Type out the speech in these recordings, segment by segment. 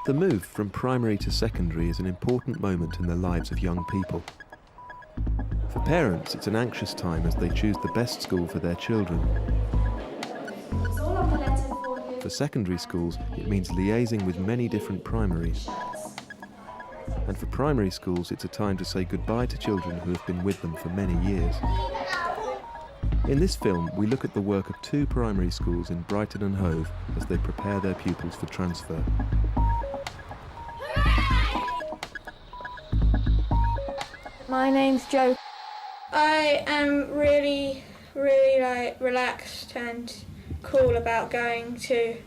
The move from primary to secondary is an important moment in the lives of young people. For parents, it's an anxious time as they choose the best school for their children. For secondary schools, it means liaising with many different primaries. And for primary schools, it's a time to say goodbye to children who have been with them for many years. In this film, we look at the work of 2 primary schools in Brighton and Hove as they prepare their pupils for transfer. My name's Jo. I am really relaxed and cool about going to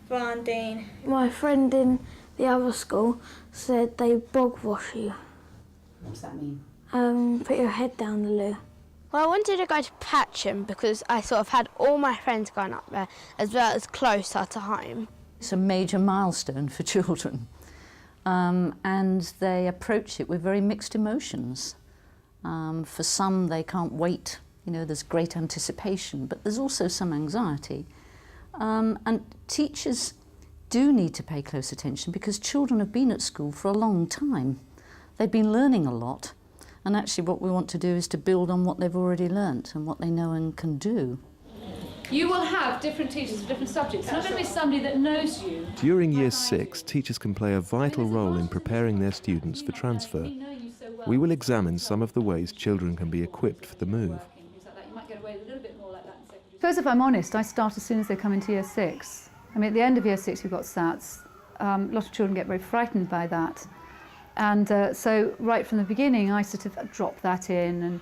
Varndine. My friend in the other school said they bog wash you. What does that mean? Put your head down the loo. Well, I wanted to go to Patcham because I sort of had all my friends going up there, as well as closer to home. It's a major milestone for children, and they approach it with very mixed emotions. For some, they can't wait. You know, there's great anticipation, but there's also some anxiety. And teachers do need to pay close attention because children have been at school for a long time. They've been learning a lot, and actually what we want to do is to build on what they've already learnt and what they know and can do. You will have different teachers for different subjects. It's not going to be somebody that knows you. During Year 6, teachers can play a vital role in preparing their students for transfer. We will examine some of the ways children can be equipped for the move. Suppose if I'm honest, I start as soon as they come into Year 6. I mean, at the end of Year 6, you've got SATs. A lot of children get very frightened by that. And so right from the beginning, I sort of drop that in and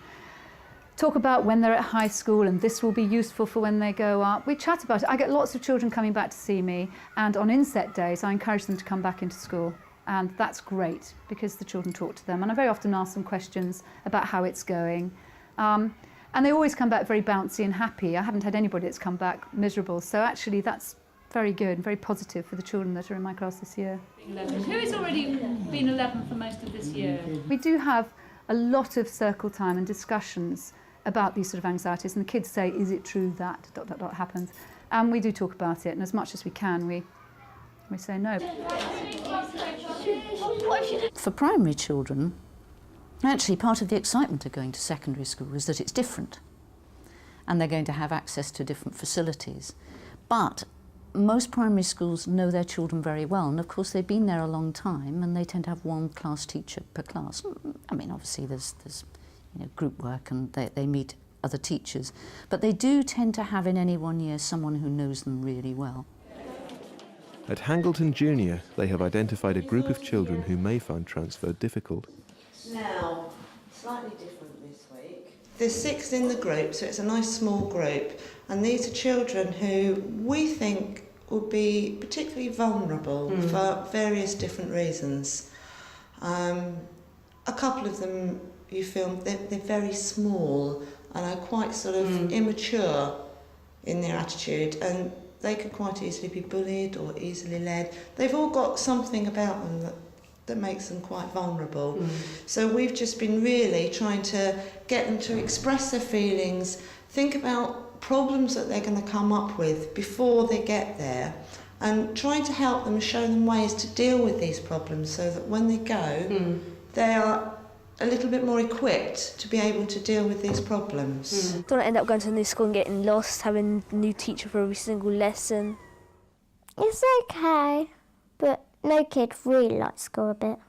talk about when they're at high school and this will be useful for when they go up. We chat about it. I get lots of children coming back to see me, and on inset days, I encourage them to come back into school. And that's great because the children talk to them. And I very often ask them questions about how it's going. And they always come back very bouncy and happy. I haven't had anybody that's come back miserable. So actually that's very good and very positive for the children that are in my class this year. Who has already been 11 for most of this year? We do have a lot of circle time and discussions about these sort of anxieties, and the kids say, is it true that ... happens? And we do talk about it, and as much as we can, we say no. For primary children, actually part of the excitement of going to secondary school is that it's different, and they're going to have access to different facilities. But most primary schools know their children very well, and of course they've been there a long time, and they tend to have one class teacher per class. I mean, obviously there's group work, and they meet other teachers, but they do tend to have in any one year someone who knows them really well. At Hangleton Junior, they have identified a group of children who may find transfer difficult. Now, slightly different this week. There's 6 in the group, so it's a nice small group, and these are children who we think would be particularly vulnerable for various different reasons. A couple of them, you feel, they're very small and are quite sort of immature in their attitude, and they could quite easily be bullied or easily led. They've all got something about them that makes them quite vulnerable. So we've just been really trying to get them to express their feelings, think about problems that they're going to come up with before they get there, and trying to help them, show them ways to deal with these problems so that when they go, they are a little bit more equipped to be able to deal with these problems. Don't want to end up going to a new school and getting lost, having a new teacher for every single lesson. It's okay, but no kid really likes school a bit.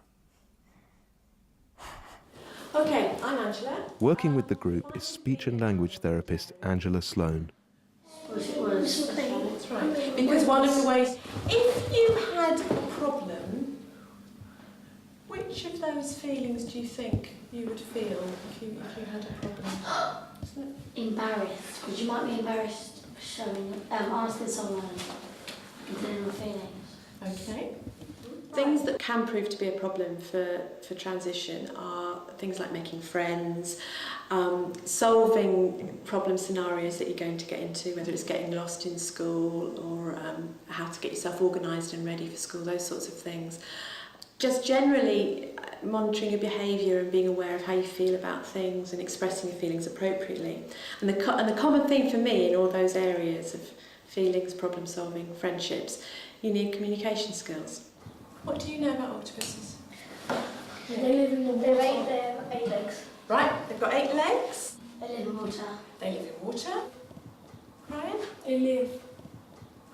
Okay, I'm Angela. Working with the group is speech and language therapist Angela Sloan. That's right. Because one of the ways, if you had a problem, which of those feelings do you think you would feel if you had a problem? Embarrassed, because you might be embarrassed for showing, asking someone and doing your feelings. Okay. Things that can prove to be a problem for transition are things like making friends, solving problem scenarios that you're going to get into, whether it's getting lost in school or how to get yourself organised and ready for school, those sorts of things. Just generally monitoring your behaviour and being aware of how you feel about things and expressing your feelings appropriately. And the common theme for me in all those areas of feelings, problem solving, friendships, you need communication skills. What do you know about octopuses? They live in the water. They have 8 legs. Right, they've got 8 legs. They live in water. They live in water. Ryan? They live.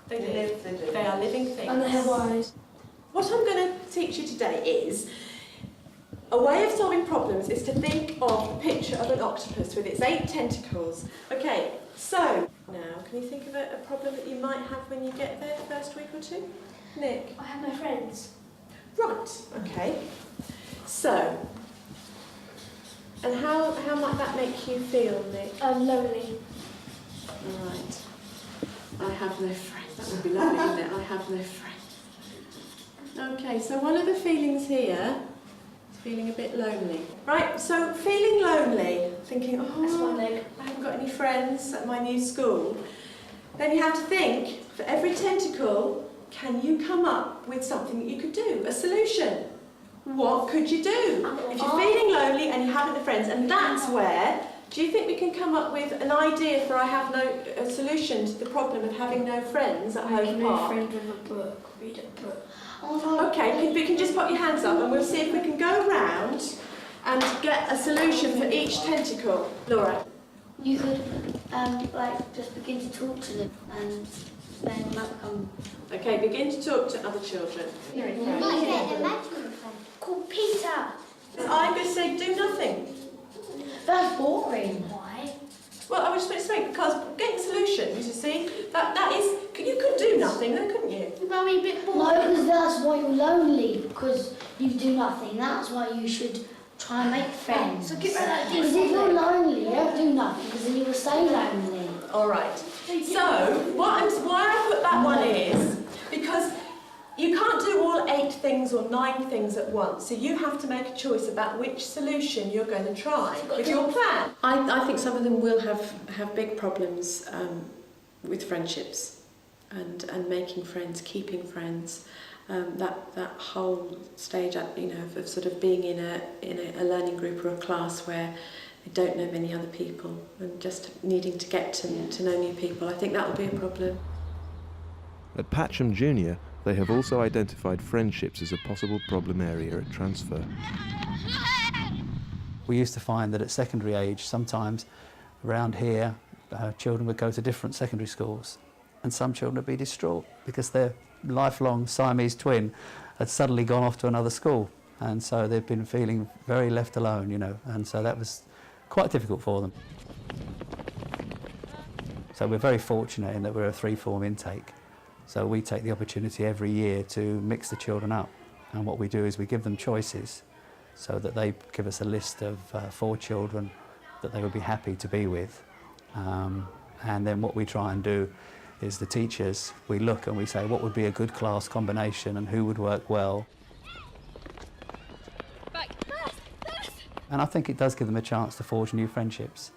They live. They are living things. And they have eyes. What I'm going to teach you today is a way of solving problems is to think of the picture of an octopus with its 8 tentacles. Okay, so now can you think of a problem that you might have when you get there the first week or two? Nick? I have no friends. Right, okay. So, and how might that make you feel, Nick? Lonely. Right. I have no friends. That would be lovely, wouldn't it? I have no friends. Okay, so one of the feelings here is feeling a bit lonely. Right, so feeling lonely, thinking, That's one leg. I haven't got any friends at my new school. Then you have to think, for every tentacle, can you come up with something that you could do? A solution. What could you do? If you're feeling lonely and you haven't the friends, and that's where, do you think we can come up with an idea for a solution to the problem of having no friends at Hove Park? Friend with a book. Read a book. Okay, we can just put your hands up and we'll see if we can go around and get a solution for each tentacle. Laura? You could, just begin to talk to them and then might become... Okay, begin to talk to other children. You might get an imaginary friend called Peter. I'm going to say do nothing. That's boring. Why? Well, I would just explain, because getting solutions, you see, that is, you could do nothing then, couldn't you? But a bit boring. No, because that's why you're lonely, because you do nothing. That's why you should try and make friends. So get rid of that. Because if you're lonely, you don't do nothing, because then you will stay lonely. All right. So, why I put that one is, because you can't do all 8 things or 9 things at once, so you have to make a choice about which solution you're going to try with your plan. I think some of them will have big problems with friendships and making friends, keeping friends. That whole stage, of sort of being in a learning group or a class where they don't know many other people and just needing to get to know new people. I think that will be a problem. At Patcham Junior, they have also identified friendships as a possible problem area at transfer. We used to find that at secondary age, sometimes around here, children would go to different secondary schools, and some children would be distraught because their lifelong Siamese twin had suddenly gone off to another school, and so they've been feeling very left alone, and so that was quite difficult for them. So we're very fortunate in that we're a 3-form intake. So we take the opportunity every year to mix the children up, and what we do is we give them choices so that they give us a list of 4 children that they would be happy to be with, and then what we try and do is the teachers, we look and we say what would be a good class combination and who would work well. And I think it does give them a chance to forge new friendships,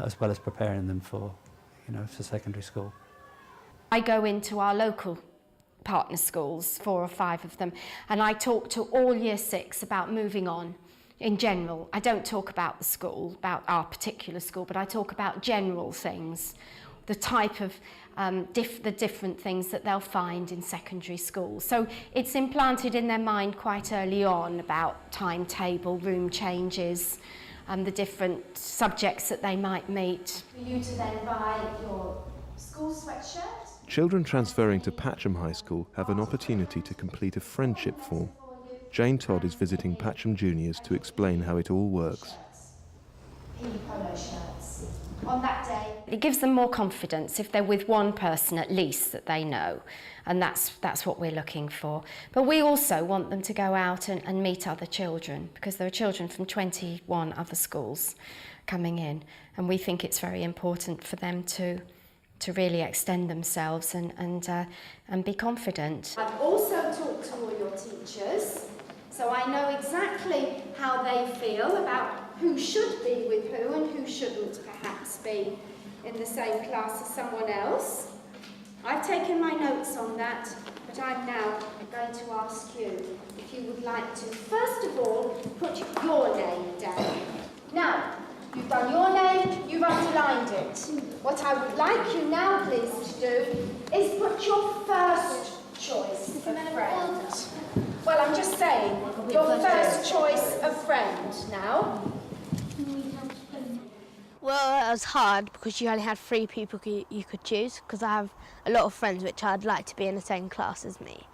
as well as preparing them for secondary school. I go into our local partner schools, 4 or 5 of them, and I talk to all Year 6 about moving on in general. I don't talk about the school, about our particular school, but I talk about general things, the type of the different things that they'll find in secondary school. So it's implanted in their mind quite early on about timetable, room changes, and the different subjects that they might meet. For you to then buy your school sweatshirt. Children transferring to Patcham High School have an opportunity to complete a friendship form. Jane Todd is visiting Patcham Juniors to explain how it all works. Polo shirts. On that day. It gives them more confidence if they're with one person at least that they know, and that's what we're looking for. But we also want them to go out and meet other children, because there are children from 21 other schools coming in, and we think it's very important for them to really extend themselves and be confident. I've also talked to all your teachers, so I know exactly how they feel about who should be with who and who shouldn't perhaps be in the same class as someone else. I've taken my notes on that, but I'm now going to ask you if you would like to, first of all, put your name down. Now, you've done your name, you've underlined it. What I would like you now, please, to do is put your first choice of friend. Your first choice of friend now. Well, it was hard because you only had 3 people you could choose, because I have a lot of friends which I'd like to be in the same class as me.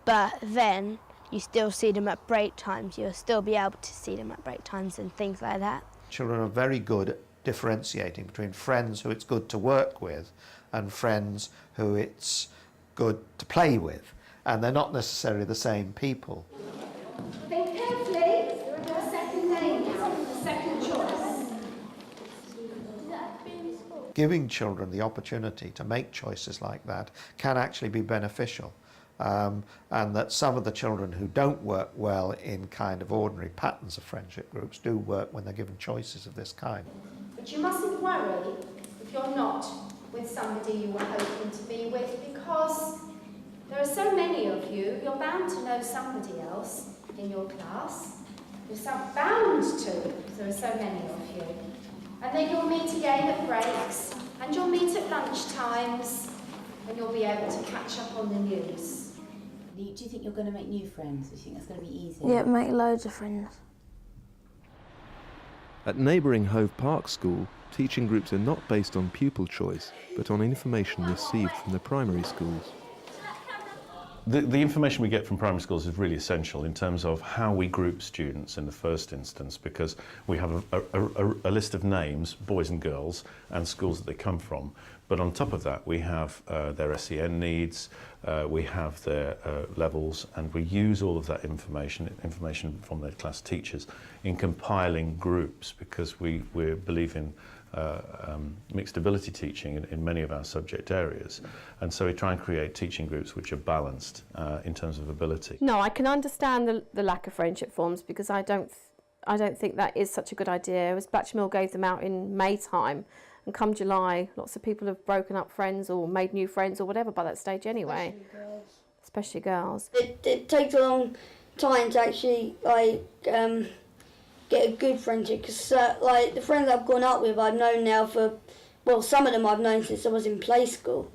But then you still see them at break times. You'll still be able to see them at break times and things like that. Children are very good at differentiating between friends who it's good to work with and friends who it's good to play with. And they're not necessarily the same people. Think carefully. Your second name now, the second choice. Giving children the opportunity to make choices like that can actually be beneficial. And that some of the children who don't work well in kind of ordinary patterns of friendship groups do work when they're given choices of this kind. But you mustn't worry if you're not with somebody you were hoping to be with, because there are so many of you, you're bound to know somebody else in your class. You're bound to, because there are so many of you. And then you'll meet again at breaks, and you'll meet at lunch times, and you'll be able to catch up on the news. Do you think you're going to make new friends? Do you think that's going to be easy? Yeah, make loads of friends. At neighbouring Hove Park School, teaching groups are not based on pupil choice, but on information received from the primary schools. The information we get from primary schools is really essential in terms of how we group students in the first instance, because we have a list of names, boys and girls, and schools that they come from. But on top of that, we have their SEN needs, we have their levels, and we use all of that information from their class teachers in compiling groups, because we believe in mixed ability teaching in many of our subject areas, and so we try and create teaching groups which are balanced in terms of ability. No, I can understand the lack of friendship forms, because I don't think that is such a good idea. As Blatchmill gave them out in May time, and come July, lots of people have broken up friends or made new friends or whatever by that stage anyway. Especially girls. It takes a long time to actually get a good friendship, because like the friends I've gone up with, I've known now for, well, some of them I've known since I was in play school.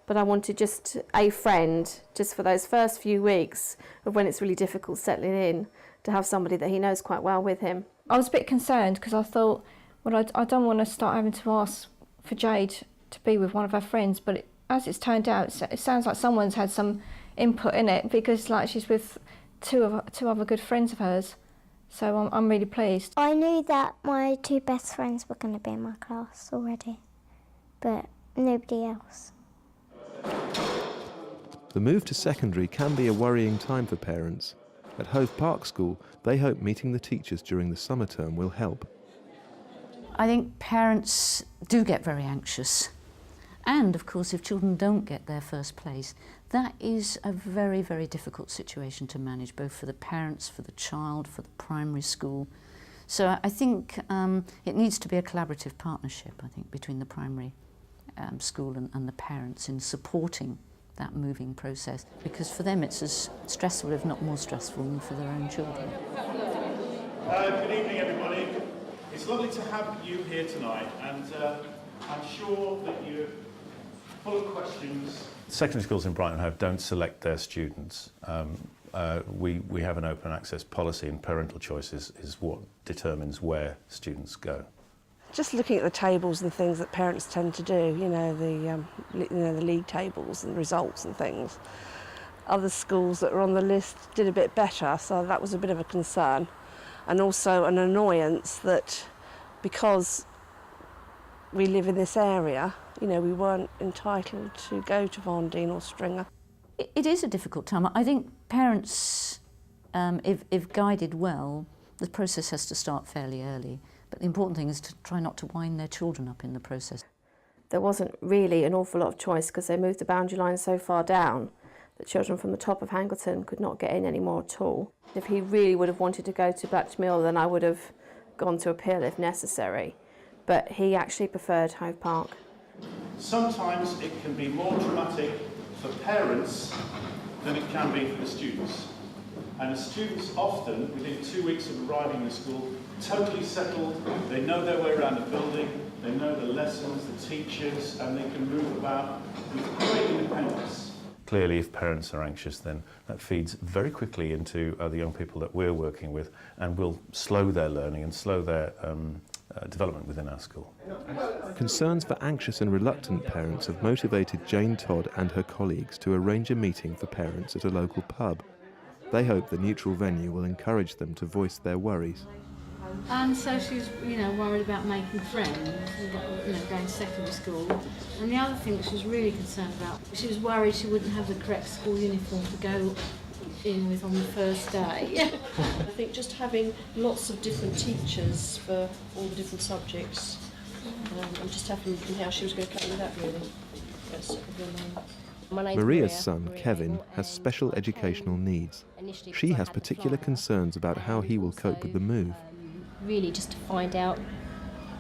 But I wanted just a friend, just for those first few weeks of when it's really difficult settling in, to have somebody that he knows quite well with him. I was a bit concerned because I thought, well, I don't want to start having to ask for Jade to be with one of her friends, but as it's turned out, it sounds like someone's had some input in it, because like she's with two other good friends of hers. So I'm really pleased. I knew that my 2 best friends were going to be in my class already, but nobody else. The move to secondary can be a worrying time for parents. At Hove Park School, they hope meeting the teachers during the summer term will help. I think parents do get very anxious. And, of course, if children don't get their first place, that is a very, very difficult situation to manage, both for the parents, for the child, for the primary school. So I think it needs to be a collaborative partnership, I think, between the primary school and the parents in supporting that moving process, because for them it's as stressful, if not more stressful, than for their own children. Good evening, everybody. It's lovely to have you here tonight, and I'm sure that you're full of questions. Secondary schools in Brighton and Hove don't select their students. We have an open access policy, and parental choice is what determines where students go. Just looking at the tables and things that parents tend to do, the league tables and results and things. Other schools that were on the list did a bit better, so that was a bit of a concern. And also an annoyance that because we live in this area, we weren't entitled to go to Vondine or Stringer. It is a difficult time. I think parents, if guided well, the process has to start fairly early. But the important thing is to try not to wind their children up in the process. There wasn't really an awful lot of choice, because they moved the boundary line so far down that children from the top of Hangleton could not get in anymore at all. If he really would have wanted to go to Blatchmill, then I would have gone to appeal if necessary. But he actually preferred Hove Park. Sometimes it can be more traumatic for parents than it can be for the students. And the students often, within 2 weeks of arriving in the school, totally settled, they know their way around the building, they know the lessons, the teachers, and they can move about with great independence. clearly if parents are anxious, then that feeds very quickly into the young people that we're working with and will slow their learning and slow their development within our school. Concerns for anxious and reluctant parents have motivated Jane Todd and her colleagues to arrange a meeting for parents at a local pub. They hope the neutral venue will encourage them to voice their worries. And so she's, worried about making friends, going to secondary school. And the other thing that she was really concerned about, she was worried she wouldn't have the correct school uniform to go in with on the first day. I think just having lots of different teachers for all the different subjects, I'm just happy looking how she was going to cope with that, really. That's Maria's son, Kevin, has special educational needs. She has particular concerns about how he will cope with the move. Really just to find out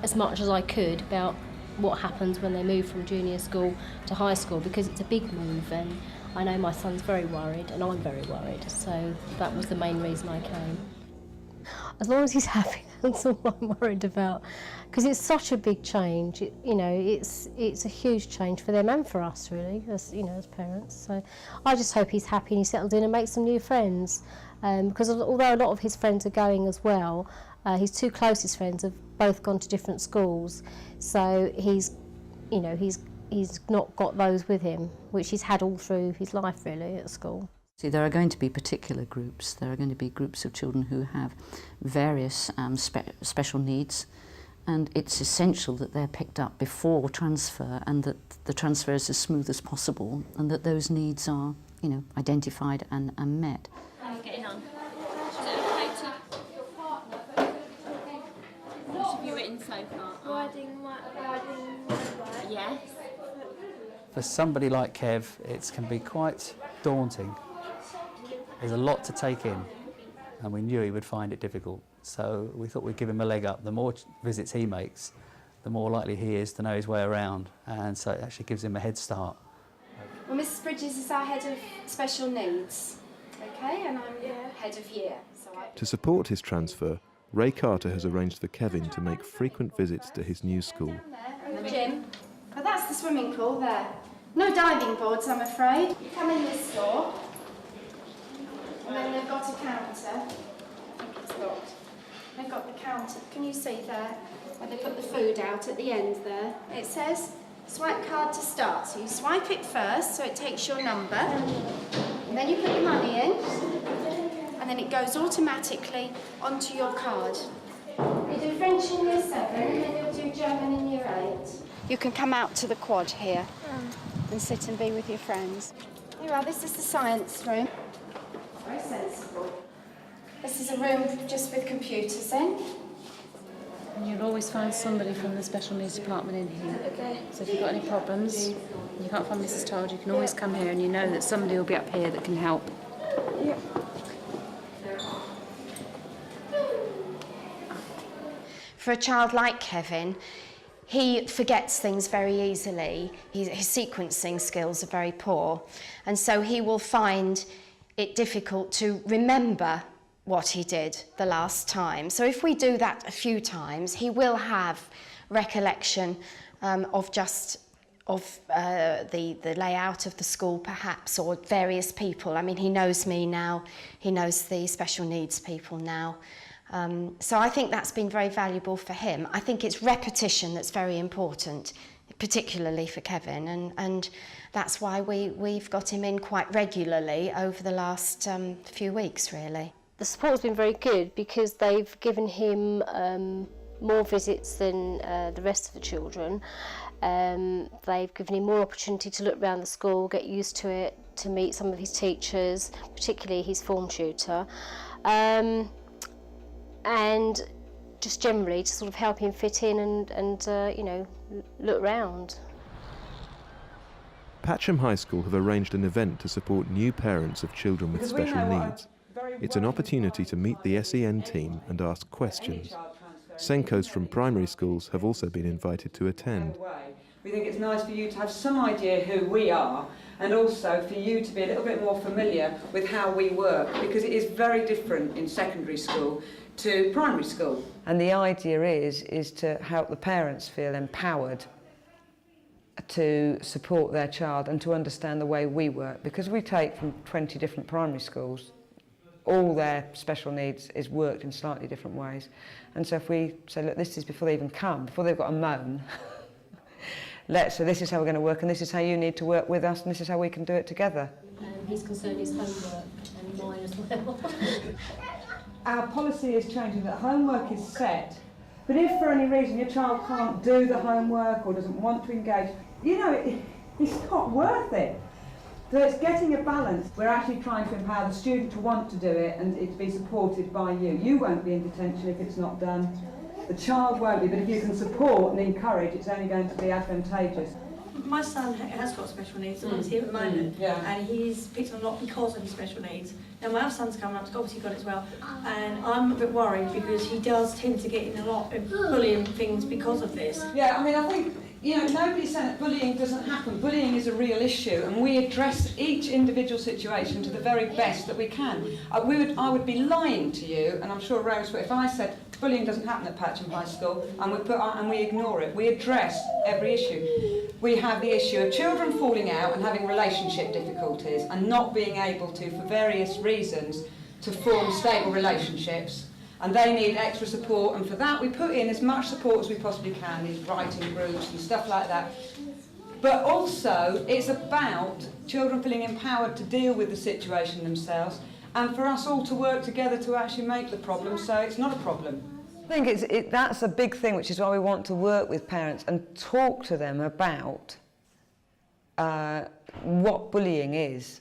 as much as I could about what happens when they move from junior school to high school, because it's a big move and I know my son's very worried and I'm very worried, so that was the main reason I came. As long as he's happy, that's all I'm worried about, because it's such a big change. It's a huge change for them and for us, really, as parents. So I just hope he's happy and he settles in and makes some new friends, because although a lot of his friends are going as well, his two closest friends have both gone to different schools, so he's not got those with him, which he's had all through his life, really, at school. See, there are going to be particular groups. There are going to be groups of children who have various special needs, and it's essential that they're picked up before transfer and that the transfer is as smooth as possible and that those needs are, identified and met. How are you getting on? What have you written so far? Riding. Yes. For somebody like Kev, it can be quite daunting. There's a lot to take in, and we knew he would find it difficult. So we thought we'd give him a leg up. The more visits he makes, the more likely he is to know his way around, and so it actually gives him a head start. Well, Mrs. Bridges is our head of special needs, okay, and I'm head of year. To support his transfer, Ray Carter has arranged for Kevin to make frequent visits to his new school. And the gym. Oh, that's the swimming pool there. No diving boards, I'm afraid. You come in this door, and then they've got a counter. I think it's locked. They've got the counter. Can you see there? Where they put the food out at the end there. It says swipe card to start. So you swipe it first, so it takes your number, and then you put the money in, and then it goes automatically onto your card. You do French in year 7, and then you'll do German in year 8. You can come out to the quad here and sit and be with your friends. Here you are, this is the science room. Very sensible. This is a room just with computers in. And you'll always find somebody from the special needs department in here. Okay. So if you've got any problems, you can't find Mrs. Todd, you can always come here and you know that somebody will be up here that can help. Yep. For a child like Kevin, he forgets things very easily. His sequencing skills are very poor, and so he will find it difficult to remember what he did the last time. So if we do that a few times, he will have recollection of the layout of the school, perhaps, or various people. I mean, he knows me now, he knows the special needs people now. So I think that's been very valuable for him. I think it's repetition that's very important, particularly for Kevin, and that's why we've got him in quite regularly over the last few weeks, really. The support's been very good because they've given him more visits than the rest of the children. They've given him more opportunity to look around the school, get used to it, to meet some of his teachers, particularly his form tutor. And just generally to sort of help him fit in and look round. Patcham High School have arranged an event to support new parents of children with special needs. It's an opportunity to meet the SEN team and ask questions. Senkos from primary schools have also been invited to attend. We think it's nice for you to have some idea who we are, and also for you to be a little bit more familiar with how we work, because it is very different in secondary school to primary school. And the idea is to help the parents feel empowered to support their child and to understand the way we work, because we take from 20 different primary schools. All their special needs is worked in slightly different ways. And so if we say, look, this is before they even come, before they've got a moan, so this is how we're going to work, and this is how you need to work with us, and this is how we can do it together. His concern is homework, and mine as well. Our policy is changing that homework is set, but if for any reason your child can't do the homework or doesn't want to engage, you know, it's not worth it. So it's getting a balance. We're actually trying to empower the student to want to do it and it to be supported by you. You won't be in detention if it's not done. The child won't be, but if you can support and encourage, it's only going to be advantageous. My son has got special needs and he's here at the moment, and he's picked on a lot because of his special needs. Now my other son's coming up, he's obviously got it as well, and I'm a bit worried because he does tend to get in a lot of bullying things because of this. Yeah, I mean, I think, you know, nobody's saying that bullying doesn't happen. Bullying is a real issue, and we address each individual situation to the very best that we can. I would be lying to you, and I'm sure Rose would, if I said bullying doesn't happen at Patcham High School, and we ignore it. We address every issue. We have the issue of children falling out and having relationship difficulties and not being able to, for various reasons, to form stable relationships. And they need extra support, and for that we put in as much support as we possibly can, these writing groups and stuff like that. But also, it's about children feeling empowered to deal with the situation themselves, and for us all to work together to actually make the problem so it's not a problem. I think that's a big thing, which is why we want to work with parents and talk to them about what bullying is,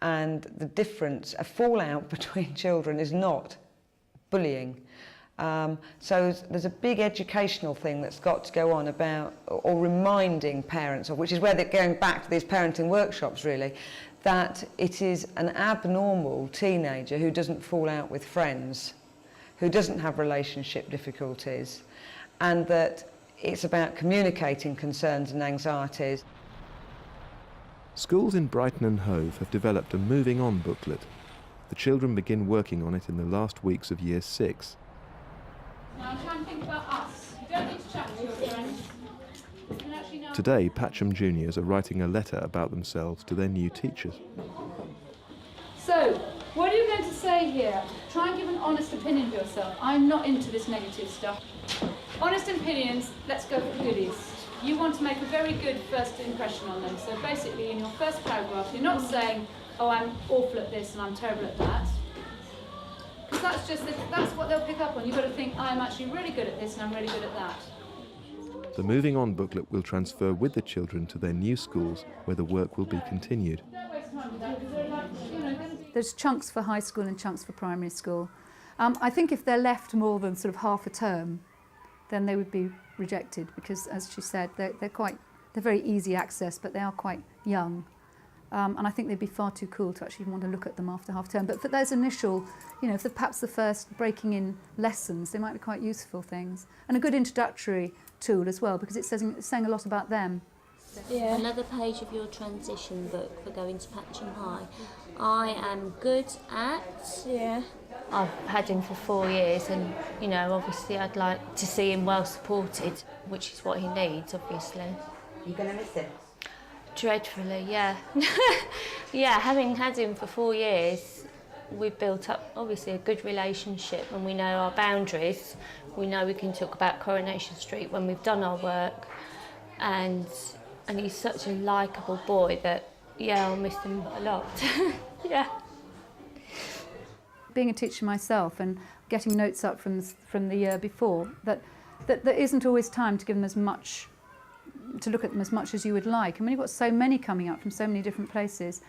and the difference. A fallout between children is not bullying. So there's a big educational thing that's got to go on about, or reminding parents of, which is where they're going back to these parenting workshops really, that it is an abnormal teenager who doesn't fall out with friends, who doesn't have relationship difficulties, and that it's about communicating concerns and anxieties. Schools in Brighton and Hove have developed a Moving On booklet. The children begin working on it in the last weeks of Year 6. Now try and think about us. You don't need to chat to your friends. Today, Patcham juniors are writing a letter about themselves to their new teachers. So, what are you going to say here? Try and give an honest opinion of yourself. I'm not into this negative stuff. Honest opinions, let's go for goodies. You want to make a very good first impression on them. So basically in your first paragraph, you're not saying, oh, I'm awful at this and I'm terrible at that. Because that's what they'll pick up on. You've got to think, I'm actually really good at this and I'm really good at that. The Moving On booklet will transfer with the children to their new schools, where the work will be continued. There's chunks for high school and chunks for primary school. I think if they're left more than sort of half a term, then they would be rejected, because, as she said, they're very easy access, but they are quite young. And I think they'd be far too cool to actually want to look at them after half term. But for those initial, you know, if they're perhaps the first breaking in lessons, they might be quite useful things. And a good introductory tool as well, because it's saying a lot about them. Yeah. Another page of your transition book for going to Patcham High. I am good at... Yeah. I've had him for 4 years, and, you know, obviously I'd like to see him well supported, which is what he needs, obviously. You're going to miss him? Dreadfully, yeah. Yeah, having had him for 4 years, we've built up, obviously, a good relationship, and we know our boundaries. We know we can talk about Coronation Street when we've done our work, and he's such a likeable boy that, yeah, I'll miss him a lot. Yeah. Being a teacher myself and getting notes up from the year before, that there isn't always time to give them as much, to look at them as much as you would like. And when you've got so many coming up from so many different places,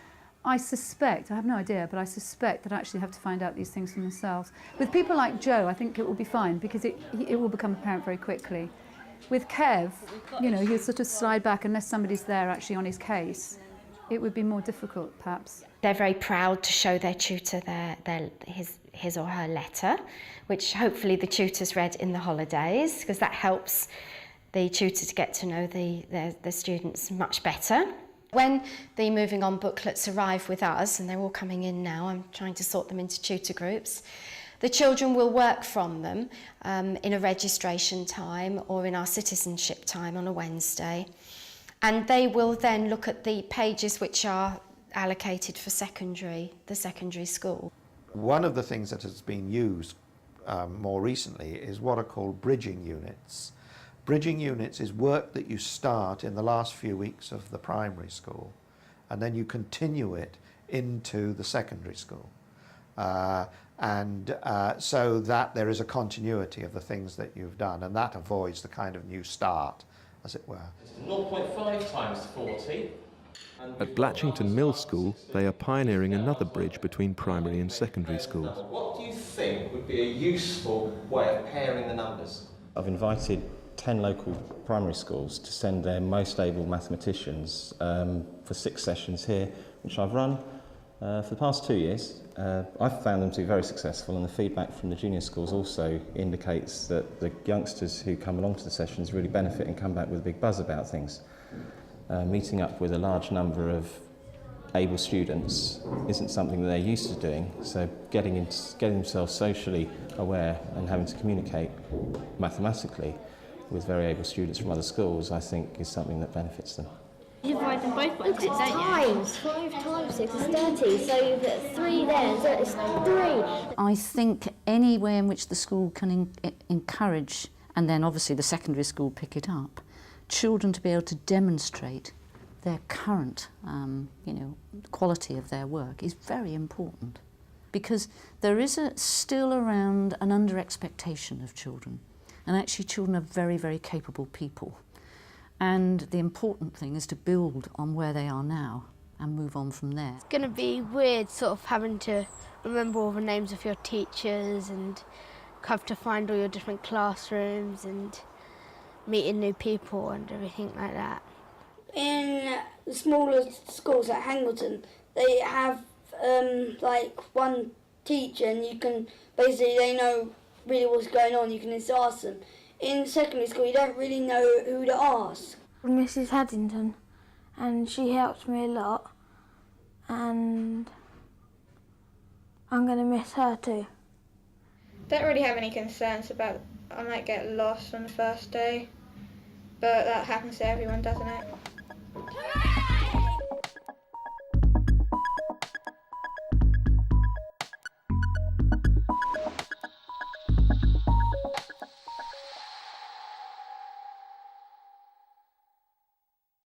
I suspect, I have no idea, but I suspect that I actually have to find out these things for themselves. With people like Joe, I think it will be fine, because it will become apparent very quickly. With Kev, you know, he'll sort of slide back unless somebody's there actually on his case. It would be more difficult, perhaps. They're very proud to show their tutor his or her letter, which hopefully the tutor's read in the holidays, because that helps the tutor to get to know the students much better. When the Moving On booklets arrive with us, and they're all coming in now, I'm trying to sort them into tutor groups, the children will work from them in a registration time or in our citizenship time on a Wednesday. And they will then look at the pages which are allocated for the secondary school. One of the things that has been used more recently is what are called bridging units. Bridging units is work that you start in the last few weeks of the primary school, and then you continue it into the secondary school. So that there is a continuity of the things that you've done, and that avoids the kind of new start, as it were. 0.5 times 40. At Blatchington Mill School, they are pioneering another bridge between primary and secondary schools. What do you think would be a useful way of pairing the numbers? I've invited 10 local primary schools to send their most able mathematicians for 6 sessions here, which I've run for the past 2 years. I've found them to be very successful, and the feedback from the junior schools also indicates that the youngsters who come along to the sessions really benefit and come back with a big buzz about things. Meeting up with a large number of able students isn't something that they're used to doing, so getting themselves socially aware and having to communicate mathematically with very able students from other schools, I think, is something that benefits them. You divide them both by 6, don't you? Times. 5 times 6 is 30, so you've got 3 there, so it's 3. I think any way in which the school can encourage, and then obviously the secondary school pick it up, children to be able to demonstrate their current quality of their work is very important, because there is still around an under-expectation of children, and actually children are very, very capable people, and the important thing is to build on where they are now and move on from there. It's going to be weird sort of having to remember all the names of your teachers and have to find all your different classrooms and meeting new people and everything like that. In the smaller schools at Hangleton, they have like one teacher, and you can basically, they know really what's going on, you can just ask them. In secondary school, you don't really know who to ask. Mrs. Haddington, and she helped me a lot, and I'm going to miss her too. Don't really have any concerns about I might get lost on the first day, but that happens to everyone, doesn't it?